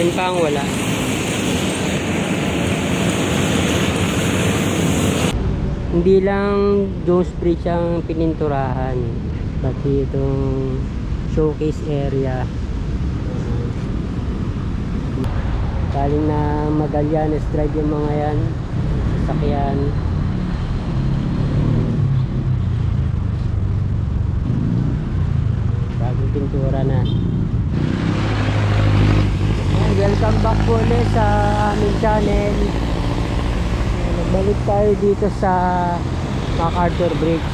Yun pa ang wala. Hindi lang Jones Bridge ang pininturahan, pati itong showcase area. Galing na Magallanes Drive yung mga yan, sasakyan. Bagong pintura na. Welcome back po ulit sa aming channel. Nagbalik tayo dito sa MacArthur Bridge.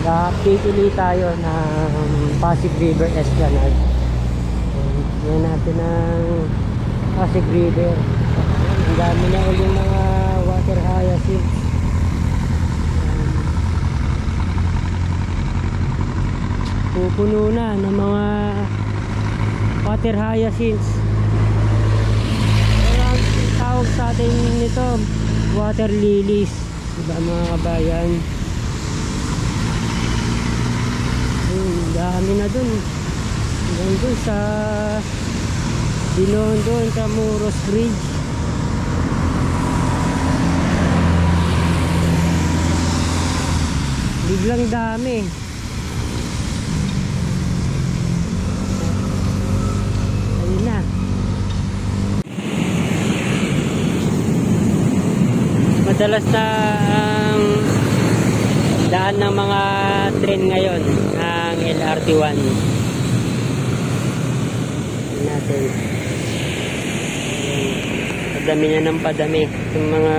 Nag-update ulit tayo ng Pasig River Esplanade. Yan natin ang Pasig River. Ang dami na ulit mga water hyacinths. Pupuno na ng mga water hyacinths. Ang tawag sa atin nito, water lilies, diba mga kabayan? Dami na dun. Hanggang dun sa Binondo, sa Muros Bridge. Biglang dami. Madalas na ang daan ng mga train ngayon ang LRT1 natin. Padami na ng padami yung mga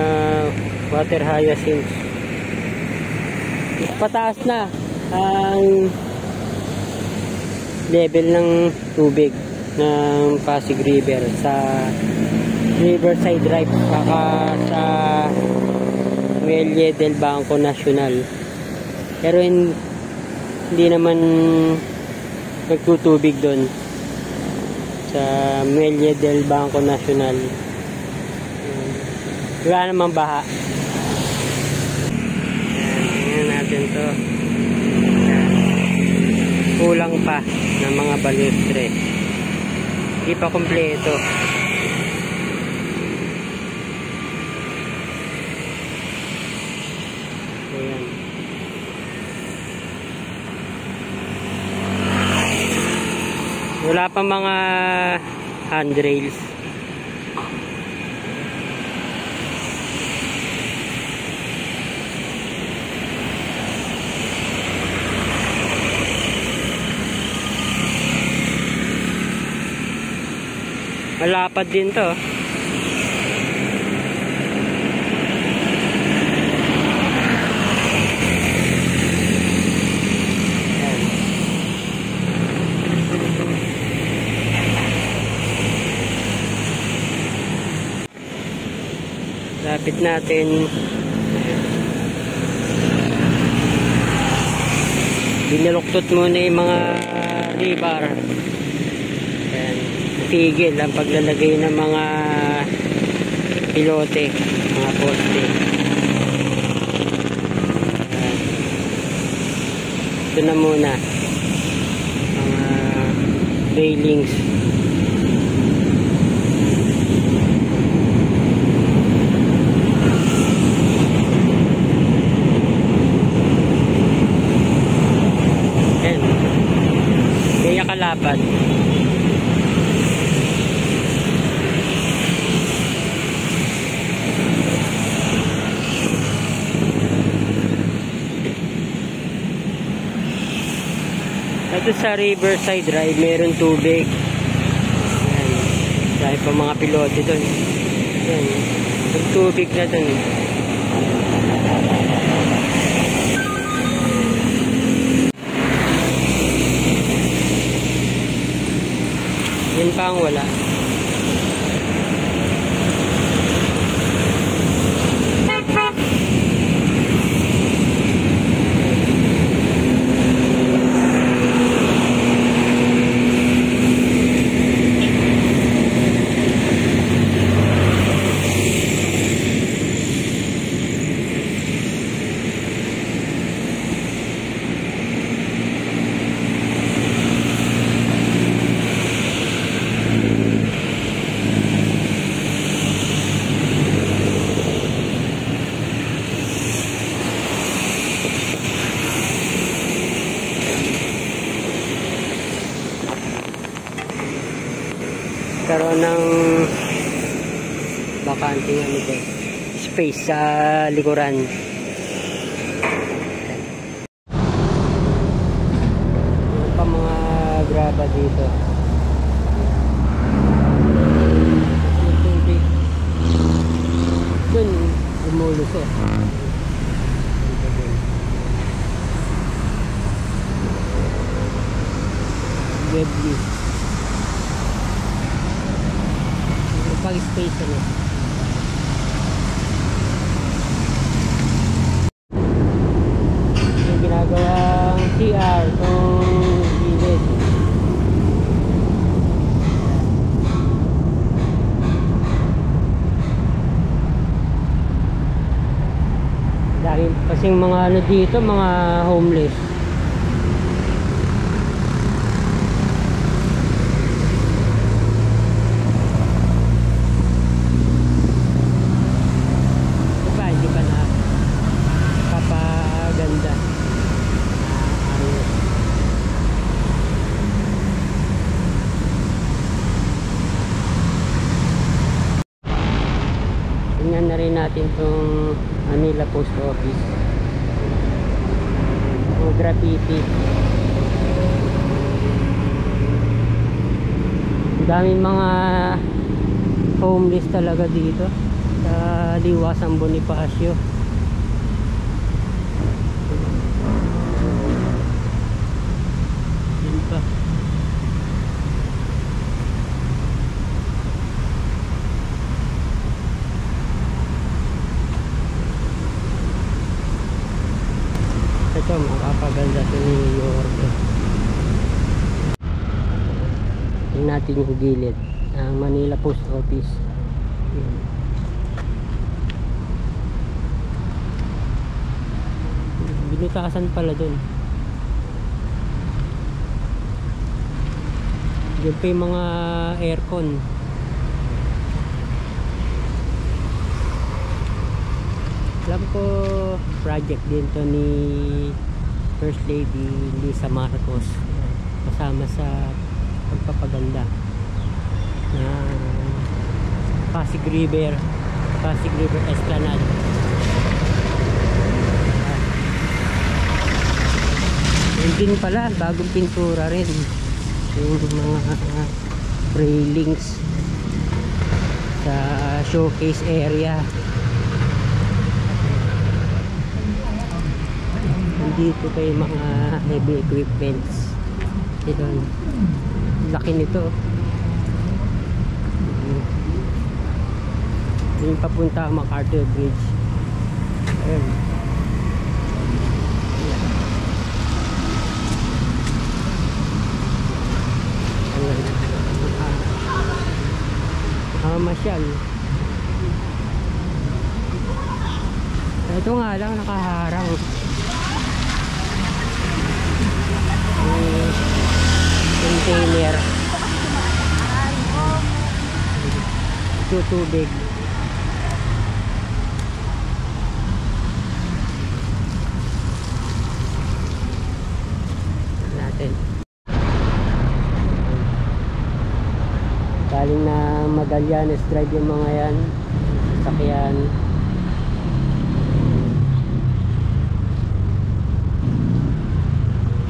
water hyacinths. Pataas na ang level ng tubig ng Pasig River sa Riverside Drive saka sa Muelle del Banco Nacional. Pero hindi naman nagtutubig doon sa Muelle del Banco Nacional. Wala namang baha. Tingnan natin to. Kulang pa ng mga balustre. Hindi pa kompleto. Wala pa mga handrails. Malapad din to. Lapit natin. Binaluktot muna yung mga rebar. Ayan. Tigil ang paglalagay ng mga pilote, mga poste. Ayan. Ito na muna mga railings. Kalapan. Ito sa Riverside Drive, meron tubig. Ayan. Dahil pa mga pilote doon. Ayan. May tubig na doon. Yan pa ang wala. nagkaroon ng bakanting ano dyan, space sa likuran. Yung pa mga graba dito. Yung tubig dun umulusok. Webly pag space ano. Yung ginagawang CR itong gilid. Dahil kasing mga ano dito, mga homeless. Tingnan na rin natin itong Manila Post Office. O graffiti. Daming mga homeless talaga dito sa Liwasang Bonifacio. Yun pa. Ito makapaganda sa New York. Tingnan natin yung gilid ng Manila Post Office. Binutasan pala dun. Diyan pa yung mga aircon. Alam ko project din to ni First Lady Lisa Marcos, kasama sa pagpapaganda na Pasig River Esplanade. Yun din pala, bagong pintura rin yung mga railings sa showcase area. Dito kay mga heavy equipments. Ito, laki nito. Yung papunta MacArthur Bridge. Ayun. Masyal. Ito nga lang nakaharang. Container tubig natin galing na Magallanes Drive yung mga yan sasakyan.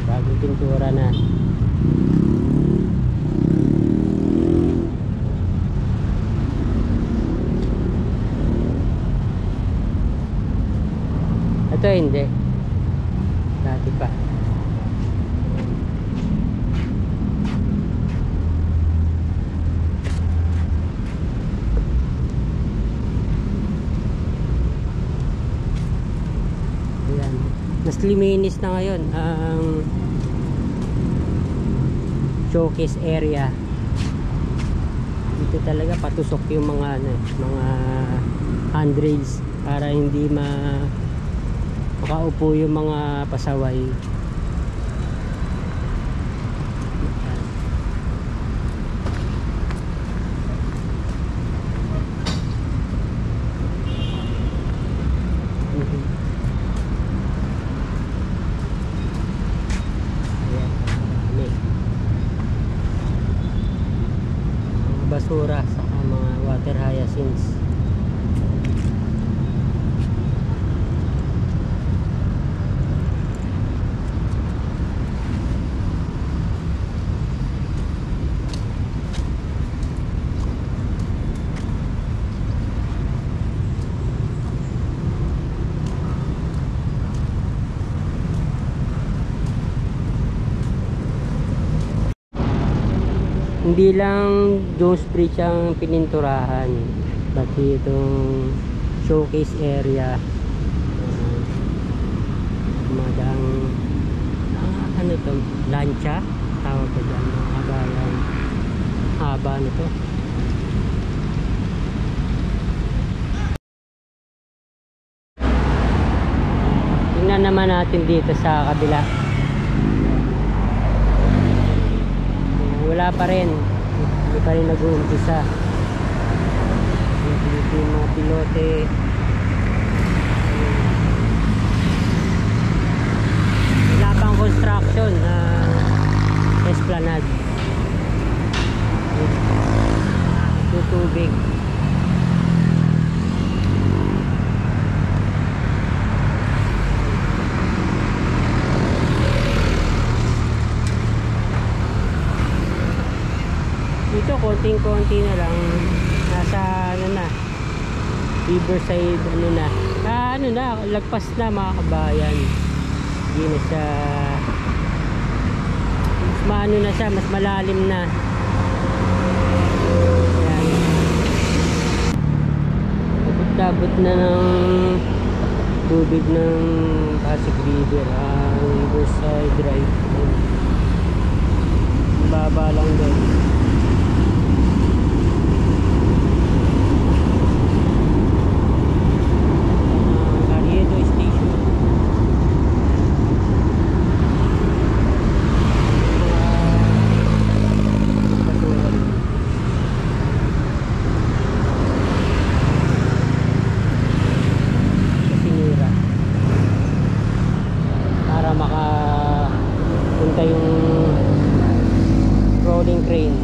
Bagong pintura na. Ito hindi. Dati pa. Ayan. Mas liminis na ngayon ang showcase area. Dito talaga patusok yung mga ano, mga handrails para hindi makaupo yung mga pasaway. basura sa mga water hyacinths. Hindi lang Jones Bridge ang pininturahan, pati itong showcase area, madang ano to, lancha tawag ko dyan, habayan, haba nito. Tingnan naman natin dito sa kabila. Wala pa rin, hindi pa rin nag-uumpisa. Dito yung mga pilote. Wala pang construction na esplanade. Tutubig. Dito konting-konti na lang, nasa ano na, Riverside ano na, ano na, lagpas na mga kabayan. Hindi na siya, mas maano na siya, mas malalim na. Ayan, abot na ng tubig ng Pasig River ang Riverside Drive. Baba lang doon. Crane.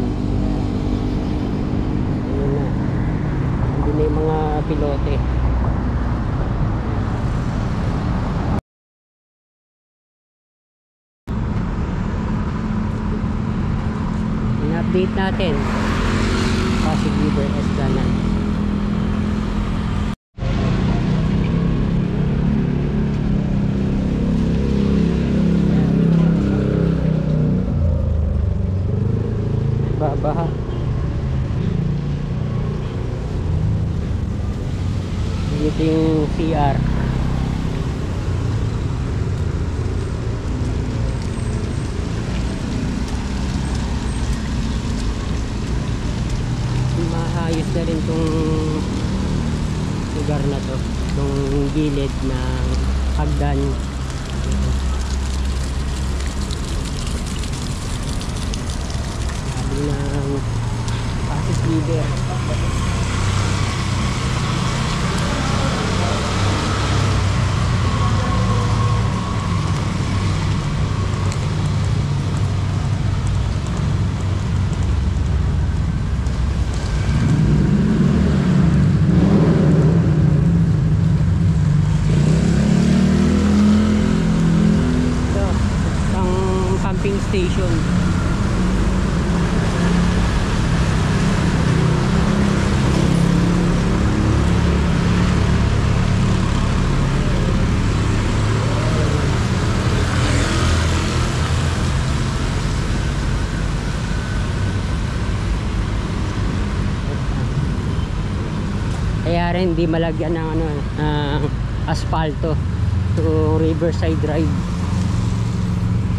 Ayun na. Hindi na yung mga pilote. In-update natin Pasig River Esplanade. Baha. Dito yung CR. Maayos na rin tong lugar na to, tong gilid ng hagdan. Ng Pasig River. Ito ang pumping station. Kaya rin hindi malagyan ng ano, asfalto to Riverside Drive.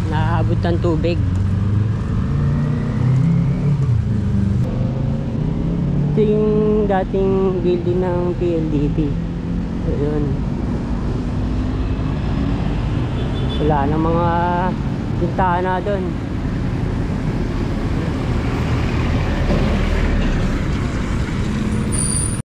Naaabot ng tubig. Ito yung dating building ng PLDT. Ayun. Wala nang mga bintana doon.